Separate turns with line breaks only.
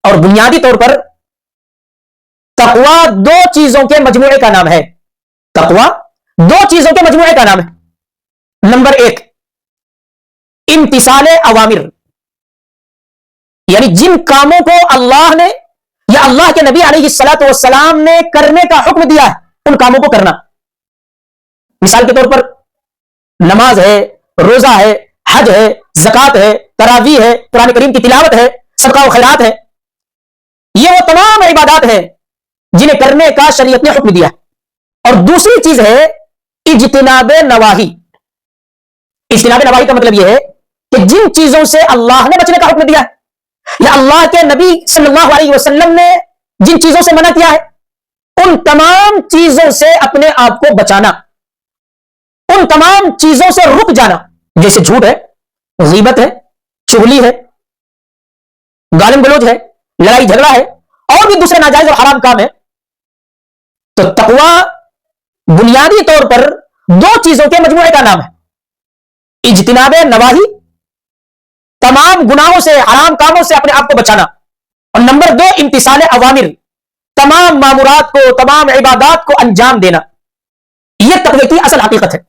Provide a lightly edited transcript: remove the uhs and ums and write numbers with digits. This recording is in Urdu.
اور بنیادی طور پر تقوی دو چیزوں کے مجموعے کا نام ہے. تقوی دو چیزوں کے مجموعے کا نام ہے. نمبر ایک امتثال اوامر، یعنی جن کاموں کو اللہ نے یا اللہ کے نبی علیہ الصلوۃ والسلام نے کرنے کا حکم دیا ہے ان کاموں کو کرنا. مثال کے طور پر نماز ہے، روزہ ہے، حج ہے، زکوٰۃ ہے، تراویح ہے، قرآن کریم کی تلاوت ہے، صدقہ و خیرات ہے. یہ وہ تمام عبادات ہیں جنہیں کرنے کا شریعت نے حکم دیا. اور دوسری چیز ہے اجتناب نواہی. اجتناب نواہی کا مطلب یہ ہے کہ جن چیزوں سے اللہ نے بچنے کا حکم دیا ہے یا اللہ کے نبی صلی اللہ علیہ وسلم نے جن چیزوں سے منع کیا ہے ان تمام چیزوں سے اپنے آپ کو بچانا، ان تمام چیزوں سے رک جانا. جیسے جھوٹ ہے، غیبت ہے، چغلی ہے، گالم گلوچ ہے، لڑائی جھگڑا ہے، اور بھی دوسرے ناجائز اور حرام کام ہے. تو تقوی بنیادی طور پر دو چیزوں کے مجموعے کا نام ہے. اجتناب نواہی، تمام گناہوں سے، حرام کاموں سے اپنے آپ کو بچانا. اور نمبر دو امتثال اوامر، تمام مامورات کو، تمام عبادات کو انجام دینا. یہ تقوی کی اصل حقیقت ہے.